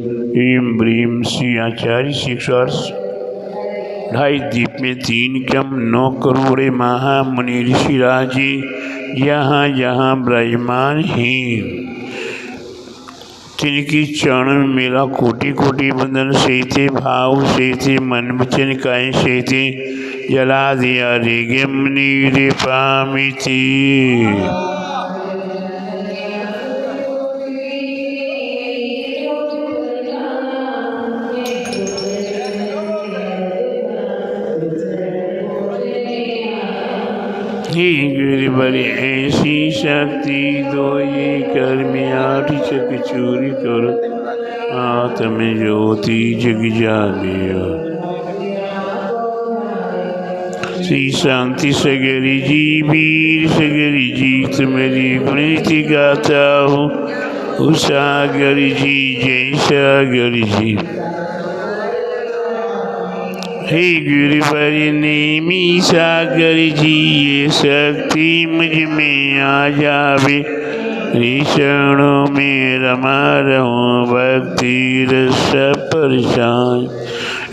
ह्रीं ब्रीं श्री आचार्य शिक्षा 2.5 दीप में 3 क्रम 9 करोड़ महामुनि ऋषिराजी यहाँ यहाँ विराजमान हैं। तिनकी चरण में मेरा कोटि कोटि वंदन सहते भाव सहते मन वचन काय सहते जला दिया रे मुनि रे पामिति। बड़ी ऐसी शक्ति दो ये कर्म 8 चक चूरी करो आत्म ज्योति जग जागियो। श्री शांति सगरी जी वीर सगरी जी तुम्हारी गुणति गाता हूँ सागर जी जय सागर जी। हे गुरुवर नेमी सागर जी ये शक्ति मुझ में आ जावे ऋषणों में रमा रहूं भक्ति रस परेशान।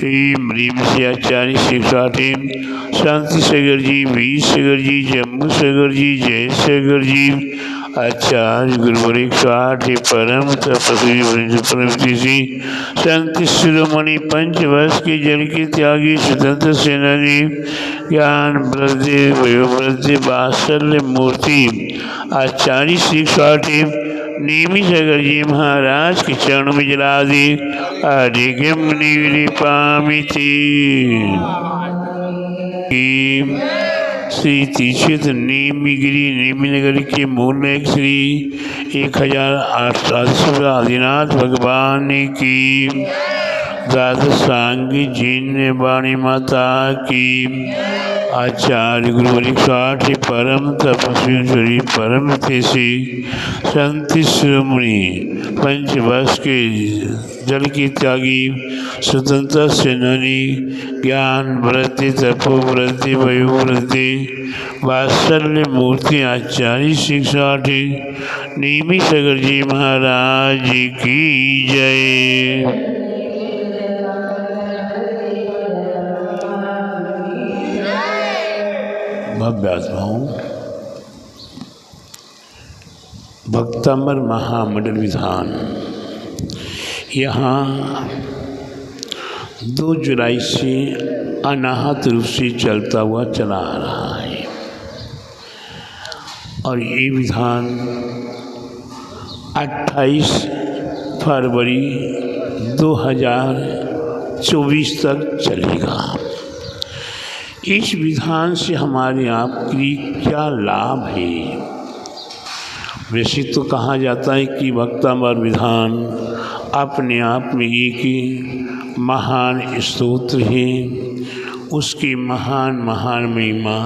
ह्रीं से आचार्य शिक्षा शांति सागर जी वीर सागर जी जम्मू सागर जी जय सागर जी आचार्य गुरुवर 108 परम तपस्वी परमति शांति शिरोमणि पंचवर्ष के जल के त्यागी स्वतंत्र सेनानी ज्ञान वृद्धि वयोवृद्धि वात्सल्य मूर्ति आचार्य श्री 108 नेमी सागर जी महाराज के चरणों में जला दे आधे मुनि पामिति। श्री तीक्षित नेमिगिरी नेमिनगर के मूल श्री 1800 आदिनाथ भगवान की द्वादशांगी जिन वाणी माता की आचार्य गुरुवर 108 परम तपस्वी परम तेसी शांति शिरोमणि पंचवर्ष के जल की त्यागी स्वतंत्र सेनानी ज्ञान वृद्धि तपो वृद्धि वयो वृद्धि वात्सल्य मूर्ति आचार्य शिक्षा 108 नेमी सागर जी महाराज की जय। भव्यात्माओं भक्तामर महामंडल विधान यहाँ 2 जुलाई से अनाहत रूप से चलता हुआ चला आ रहा है और ये विधान 28 फरवरी 2024 तक चलेगा। इस विधान से हमारे आपकी क्या लाभ है? वैसे तो कहा जाता है कि भक्तामर विधान अपने आप में एक महान स्तोत्र है, उसकी महान महान महिमा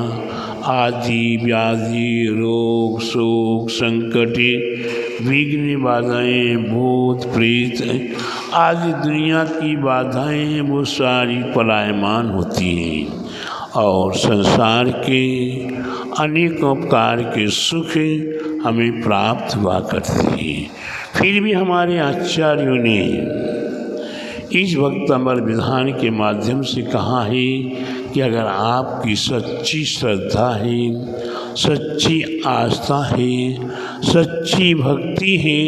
आदि व्याधि रोग शोक संकट विघ्न बाधाएँ भूत प्रेत आदि दुनिया की बाधाएँ वो सारी पलायमान होती हैं और संसार के अनेकों प्रकार के सुख हमें प्राप्त हुआ करते हैं। फिर भी हमारे आचार्यों ने इस भक्तामर विधान के माध्यम से कहा है कि अगर आपकी सच्ची श्रद्धा है, सच्ची आस्था है, सच्ची भक्ति है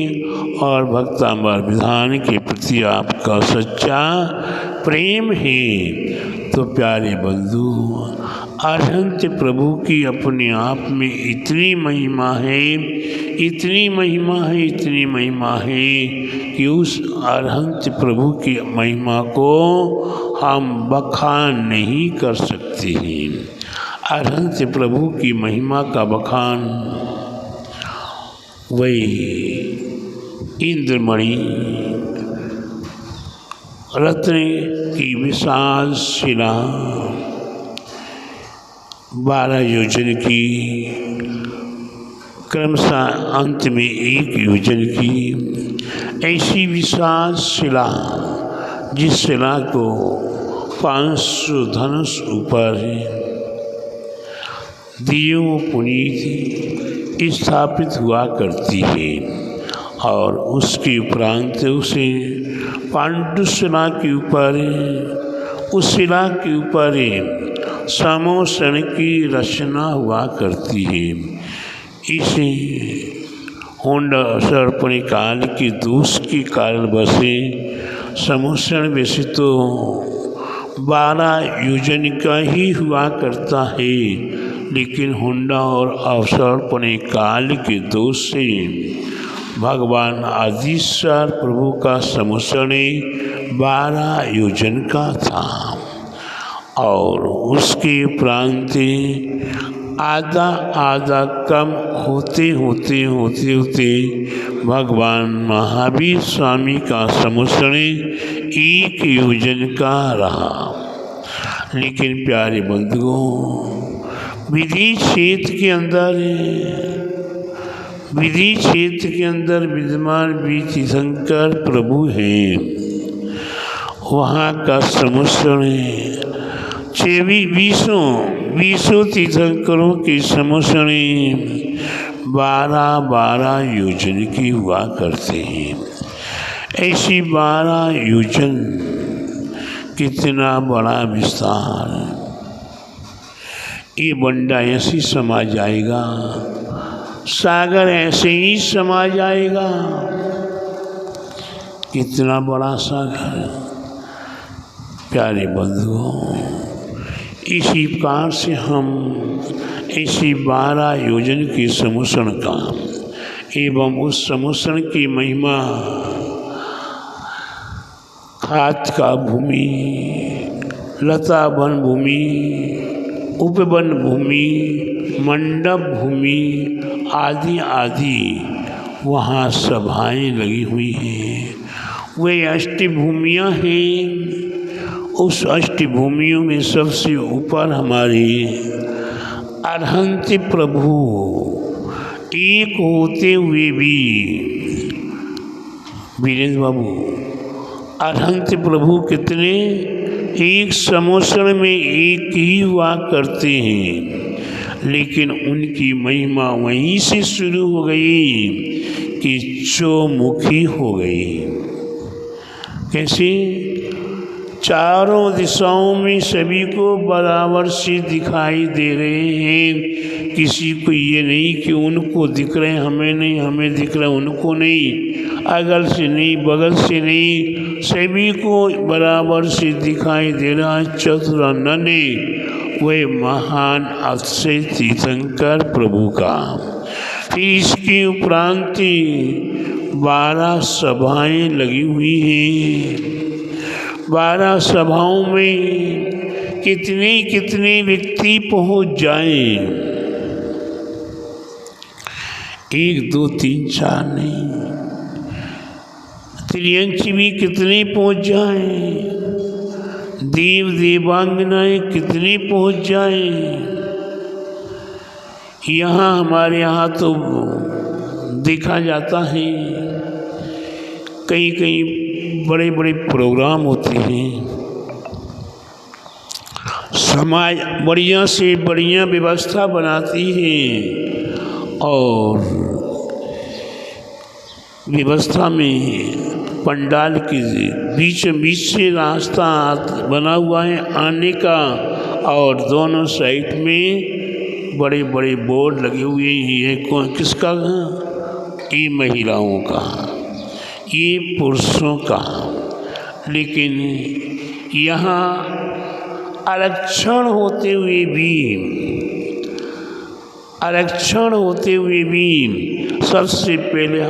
और भक्तामर विधान के प्रति आपका सच्चा प्रेम है तो प्यारे बंधु अरहंत प्रभु की अपने आप में इतनी महिमा है, इतनी महिमा है, इतनी महिमा है कि उस अरहंत प्रभु की महिमा को हम बखान नहीं कर सकते हैं। अरहंत प्रभु की महिमा का बखान वही इंद्रमणि रत्न की विशाल शिला 12 योजन की क्रमशः अंत में 1 योजन की ऐसी विशाल शिला जिस शिला को 500 धनुष ऊपर दियों पुनीत स्थापित हुआ करती है और उसके उपरांत उसे पांडुशिला के ऊपर, उस शिला के ऊपर समोसन की रचना हुआ करती है। इसे होंडा सर्पण काल के दोष के कारण बसे समोसन वैसे तो 12 योजन का ही हुआ करता है, लेकिन होंडा और अवसर्पण काल के दोष से भगवान आदिश्वर प्रभु का समोसन 12 योजन का था और उसके उपरांत आधा आधा कम होते होते होते होते भगवान महावीर स्वामी का समोसन 1 योजन का रहा। लेकिन प्यारे बंधुओं, विधि क्षेत्र के अंदर विद्यमान भी तीर्थंकर प्रभु हैं। वहाँ का समोसन 20 तीर्थंकरों के समोसन 12 योजन की हुआ करते हैं। ऐसी 12 योजन कितना बड़ा विस्तार, ये बंडा ऐसे समा जाएगा, सागर ऐसे ही समा जाएगा। कितना बड़ा सागर प्यारे बंधुओं। इसी प्रकार से हम ऐसी 12 योजन के समोसन का एवं उस समोसन की महिमा खात का भूमि, लता वन भूमि, उपवन भूमि, मंडप भूमि आदि आदि वहाँ सभाएं लगी हुई हैं। वे अष्टभूमियाँ हैं। उस अष्टभूमियों में सबसे ऊपर हमारे अरहंत प्रभु एक होते हुए भी, वीरेंद्र बाबू, अरहंत प्रभु कितने, एक समोसन में एक ही हुआ करते हैं, लेकिन उनकी महिमा वहीं से शुरू हो गई कि चौमुखी हो गई। कैसे? चारों दिशाओं में सभी को बराबर से दिखाई दे रहे हैं। किसी को ये नहीं कि उनको दिख रहे हैं, हमें नहीं, हमें दिख रहे उनको नहीं, अगल से नहीं, बगल से नहीं, सभी को बराबर से दिखाई दे रहा है। चतुरानने वे महान अक्षय तीर्थंकर प्रभु का। फिर इसके उपरांत 12 सभाएं लगी हुई हैं। 12 सभाओं में कितने व्यक्ति पहुंच जाएं, 1 2 3 4 नहीं, त्रियंच भी कितने पहुंच जाएं, देव देवांगनाएं कितने पहुंच जाएं। यहाँ हमारे यहाँ तो देखा जाता है, कई कई बड़े बड़े प्रोग्राम होते हैं, समाज बढ़िया से बढ़िया व्यवस्था बनाती है और व्यवस्था में पंडाल के बीच से रास्ता बना हुआ है आने का, और दोनों साइड में बड़े बड़े बोर्ड लगे हुए हैं। किसका? ये महिलाओं का, ये पुरुषों का। लेकिन यहाँ आरक्षण होते हुए भी सबसे पहले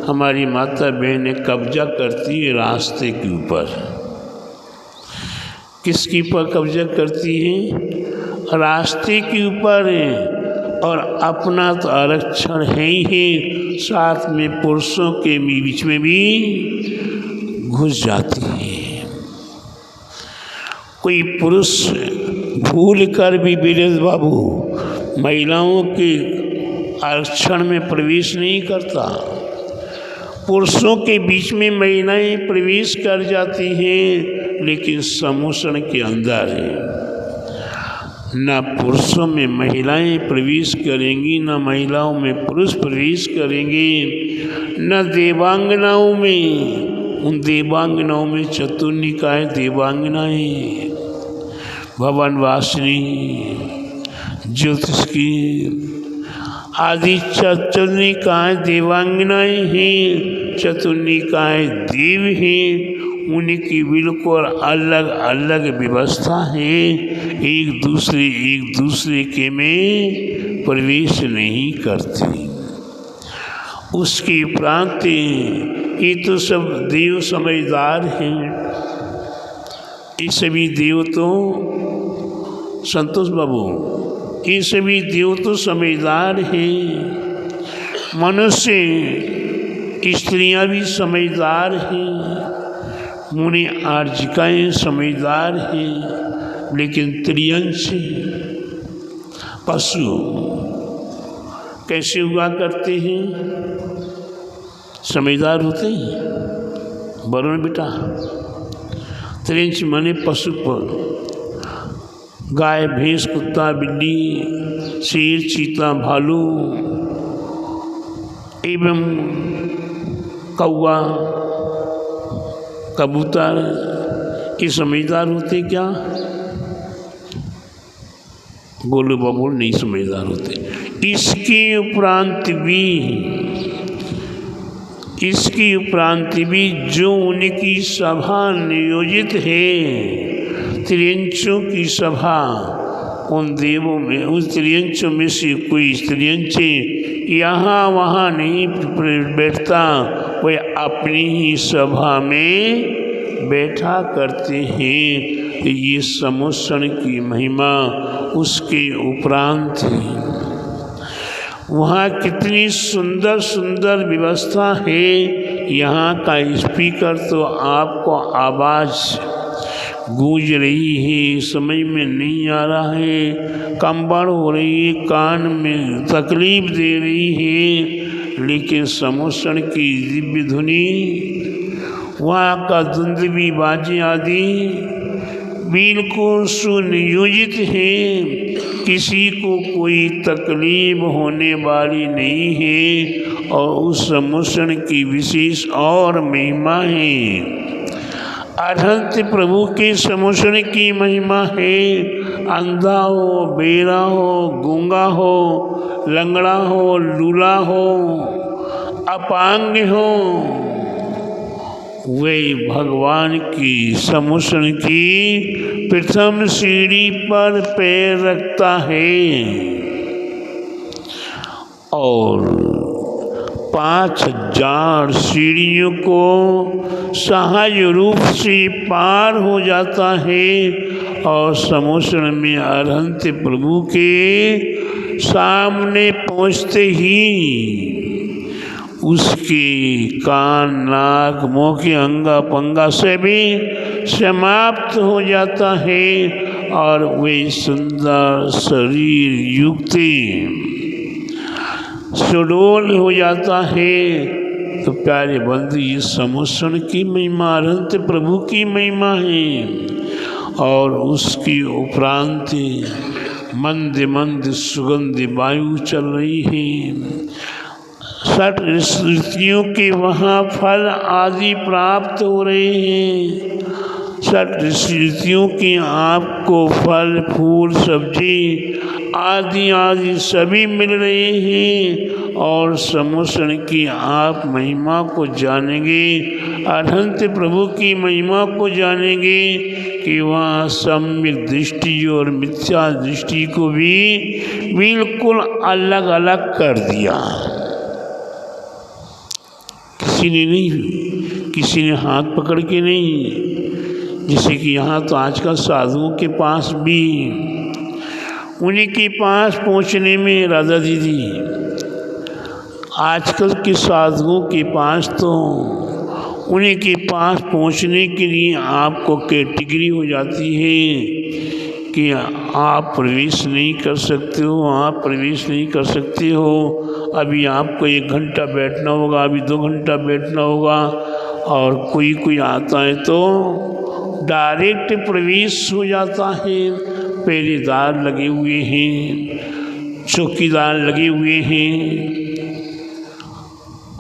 हमारी माता बहनें कब्जा करती है रास्ते के ऊपर। किसके ऊपर कब्जा करती है? रास्ते के ऊपर। और अपना तो आरक्षण है ही है, साथ में पुरुषों के बीच में भी घुस जाती है। कोई पुरुष भूल कर भी वीरेंद्र बाबू महिलाओं के आरक्षण में प्रवेश नहीं करता। पुरुषों के बीच में महिलाएं प्रवेश कर जाती हैं, लेकिन समोसन के अंदर है। न पुरुषों में महिलाएं प्रवेश करेंगी, न महिलाओं में पुरुष प्रवेश करेंगे, न देवांगनाओं में, उन देवांगनाओं में चतुर्निकाय देवांगनाएं, भवनवासिनी, ज्योतिष की आदि चतुर्निकाय देवांगनाएं हैं, चतुर्निकाय देव हैं। उनकी बिल्कुल अलग अलग व्यवस्था है, एक दूसरे के में प्रवेश नहीं करती। उसके उपरांत ये तो सब देव समझदार हैं। ये सभी देव तो संतोष बाबू, ये सभी देव तो समझदार हैं। मनुष्य स्त्रियां भी समझदार हैं, मुनि आर्जिकाएँ समझदार हैं, लेकिन त्रियंश पशु कैसे हुआ करते हैं? समझदार होते हैं। वरुण बेटा, त्रियंश माने पशु पर गाय, भैंस, कुत्ता, बिल्ली, शेर, चीता, भालू एवं कौवा, कबूतर, ये समझदार होते क्या? गोलू बाबू नहीं समझदार होते। इसकी उपरांत भी जो उनकी सभा नियोजित है, त्रियंशों की सभा, उन देवों में, उस त्रियंशों में से कोई त्रियंश यहाँ वहाँ नहीं बैठता, वह अपनी ही सभा में बैठा करते हैं। तो ये समुसण की महिमा उसके उपरांत है। वहाँ कितनी सुंदर सुंदर व्यवस्था है। यहाँ का स्पीकर तो आपको आवाज़ गूंज रही है, समझ में नहीं आ रहा है, कंबड़ हो रही है, कान में तकलीफ दे रही है, लेकिन समुसण की दिव्य धुनी, वहाँ का दुंदुभी बाजे आदि बिल्कुल सुनियोजित है, किसी को कोई तकलीफ होने वाली नहीं है। और उस समुसण की विशेष और महिमा है। अरहंत प्रभु के समुसण की महिमा है। अंधा हो, बेरा हो, गूंगा हो, लंगड़ा हो, लूला हो, अपांग हो, वे भगवान की समुसण की प्रथम सीढ़ी पर पैर रखता है और 5000 सीढ़ियों को सहज रूप से पार हो जाता है और समुसण में अरहंत प्रभु के सामने पहुँचते ही उसके कान, नाक, मुँह के अंगा पंगा से भी समाप्त हो जाता है और वे सुंदर शरीर युक्त सुडोल हो जाता है। तो प्यारे बंधु, ये समुसण की महिमा, अरहंत प्रभु की महिमा है। और उसकी उपरांत मंद मंद सुगंध वायु चल रही है। 60 ऋषियों के वहाँ फल आदि प्राप्त हो रहे हैं। 60 ऋषियों के आपको फल, फूल, सब्जी आदि आदि सभी मिल रहे हैं। और समुसण की आप महिमा को जानेंगे, अरहंत प्रभु की महिमा को जानेंगे कि वहाँ सम्यक दृष्टि और मिथ्या दृष्टि को भी बिल्कुल अलग अलग कर दिया। किसी ने नहीं, किसी ने हाथ पकड़ के नहीं। जैसे कि यहाँ तो आजकल साधुओं के पास भी, उन्हीं के पास पहुँचने में राधा दीदी, आजकल के साधुओं के पास तो उन्हीं के पास पहुँचने के लिए आपको कैटेगरी हो जाती है कि आप प्रवेश नहीं कर सकते हो, आप प्रवेश नहीं कर सकते हो, अभी आपको 1 घंटा बैठना होगा, अभी 2 घंटा बैठना होगा। और कोई आता है तो डायरेक्ट प्रवेश हो जाता है। पहरेदार लगे हुए हैं, चौकीदार लगे हुए हैं,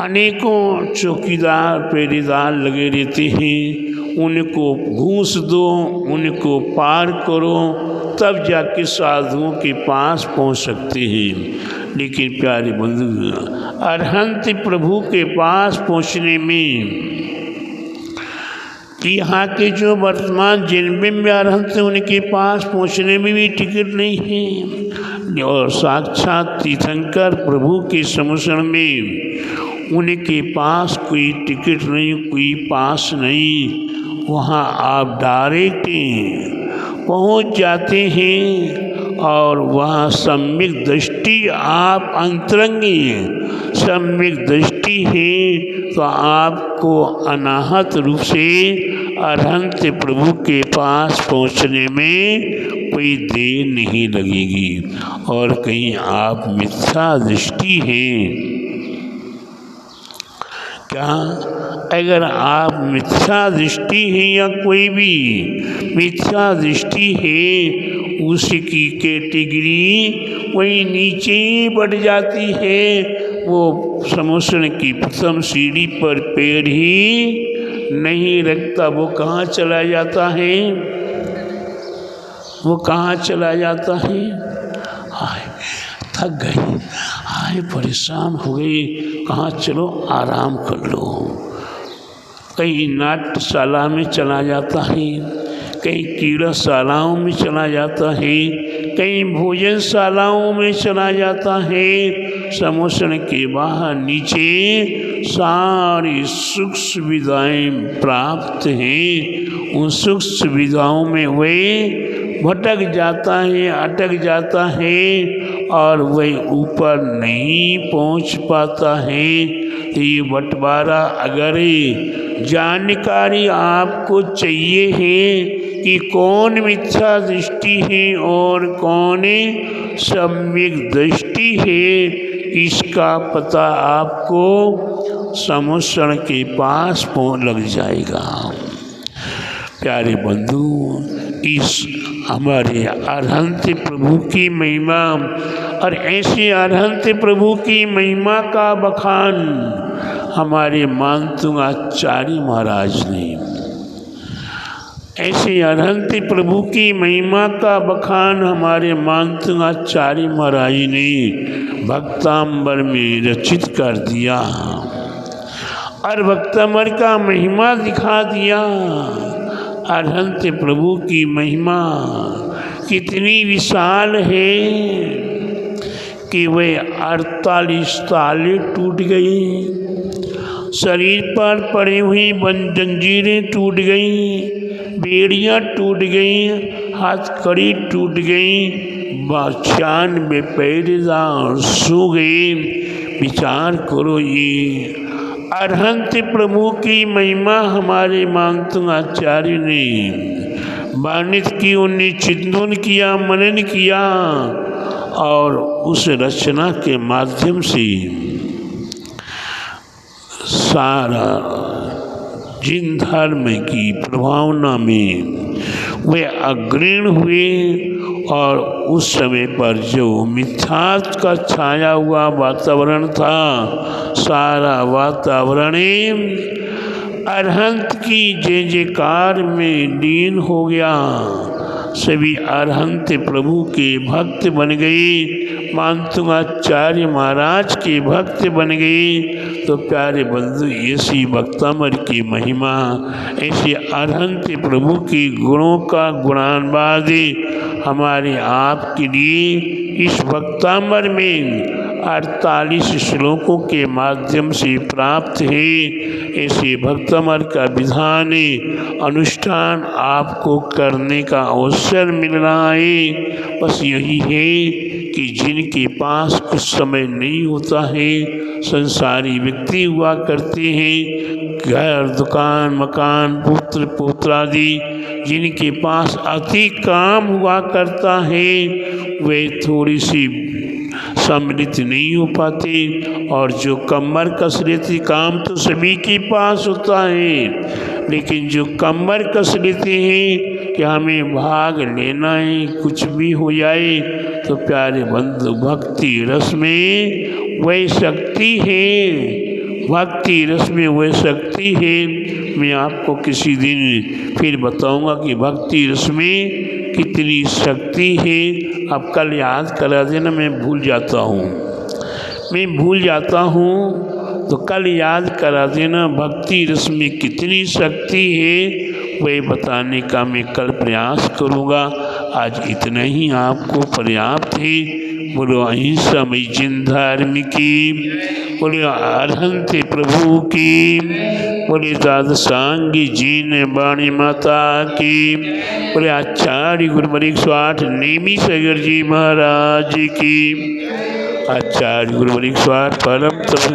अनेकों चौकीदार पहरेदार लगे रहते हैं। उनको घूस दो, उनको पार करो, तब जाके साधुओं के पास पहुंच सकते हैं। लेकिन प्यारे बंधु, अरहंत प्रभु के पास पहुंचने में यहाँ के जो वर्तमान जन्म में अरहंत हैं उनके पास पहुँचने में भी टिकट नहीं है, और साक्षात तीर्थंकर प्रभु के समूषण में उनके पास कोई टिकट नहीं, कोई पास नहीं। वहाँ आप डायरेक्ट पहुँच जाते हैं और वहाँ सम्यक दृष्टि, आप अंतरंगी सम्यक दृष्टि है तो आपको अनाहत रूप से अरहंत प्रभु के पास पहुँचने में कोई देर नहीं लगेगी। और कहीं आप मिथ्या दृष्टि हैं क्या? अगर आप मिथ्या दृष्टि है या कोई भी मिथ्या दृष्टि है, उसकी कैटेगरी वही नीचे ही बढ़ जाती है। वो समूषण की प्रथम सीढ़ी पर पैर ही नहीं रखता, वो कहाँ चला जाता है? वो कहाँ चला जाता है? हाय थक गई, हाय परेशान हो गई, कहाँ चलो आराम कर लो। कहीं नाट्यशाला में चला जाता है, कहीं क्रीड़ाशालाओं में चला जाता है, कहीं भोजनशालाओं में चला जाता है। समूषण के बाहर नीचे सारी सुख सुविधाएँ प्राप्त हैं, उन सुख सुविधाओं में वे भटक जाता है, अटक जाता है और वह ऊपर नहीं पहुंच पाता है। तो ये बंटवारा अगर जानकारी आपको चाहिए है कि कौन मिथ्या दृष्टि है और कौन सम्यक दृष्टि है, इसका पता आपको समूषण के पास लग जाएगा। प्यारे बंधु, इस हमारे अरहंत प्रभु की महिमा और ऐसे अरहंत प्रभु की महिमा का बखान हमारे मानतुंग आचार्य महाराज ने, ऐसे अरहंत प्रभु की महिमा का बखान हमारे मानतुंग आचार्य महाराज ने भक्तांबर में रचित कर दिया और भक्तांबर का महिमा दिखा दिया। अरहंत प्रभु की महिमा कितनी विशाल है कि वह 48 ताले टूट गई, शरीर पर पड़ी हुई जंजीरें टूट गई, बेड़ियाँ टूट गई, हथकड़ी टूट गई, 96 पहरेदार सो गए। विचार करो, ये अरहंत प्रभु की महिमा हमारे मानतुंग आचार्य ने वर्णित की, उन्हें चिंतन किया, मनन किया और उस रचना के माध्यम से सारा जिन धर्म की प्रभावना में वे अग्रणी हुए। और उस समय पर जो मिथ्यात्व का छाया हुआ वातावरण था, सारा वातावरण अरहंत की जय जयकार में लीन हो गया। सभी अरहंत प्रभु के भक्त बन गए, मानतुंग आचार्य महाराज के भक्त बन गए। तो प्यारे बंधु, ऐसी भक्तामर की महिमा, ऐसे अरहंत प्रभु के गुणों का गुणानुवाद हमारे आपके लिए इस भक्तामर में 48 श्लोकों के माध्यम से प्राप्त है। ऐसे भक्तामर का विधान अनुष्ठान आपको करने का अवसर मिल रहा है। बस यही है कि जिनके पास कुछ समय नहीं होता है, संसारी व्यक्ति हुआ करते हैं, घर दुकान मकान पुत्र पौत्रादि जिनके पास अति काम हुआ करता है, वे थोड़ी सी सम्मिलित नहीं हो पाते। और जो कमर कस लेते, काम तो सभी के पास होता है, लेकिन जो कमर कस लेते हैं कि हमें भाग लेना है, कुछ भी हो जाए तो प्यारे बंधु भक्ति रस में वही शक्ति है, भक्ति रस में वही शक्ति है। मैं आपको किसी दिन फिर बताऊंगा कि भक्ति रस में कितनी शक्ति है। अब कल याद करा देना, मैं भूल जाता हूँ तो कल याद करा देना भक्ति रस में कितनी शक्ति है, वही बताने का मैं कल प्रयास करूँगा। आज इतना ही आपको पर्याप्त है। बोलो अहिंसा में जिन धर्म की, बोले अरहंत प्रभु की, बोले दादसांगी जीन वाणी माता की, बोले आचार्य गुरुमणि 108 नेमी सागर जी महाराज की, आचार्य गुरुमणि 108 परम तप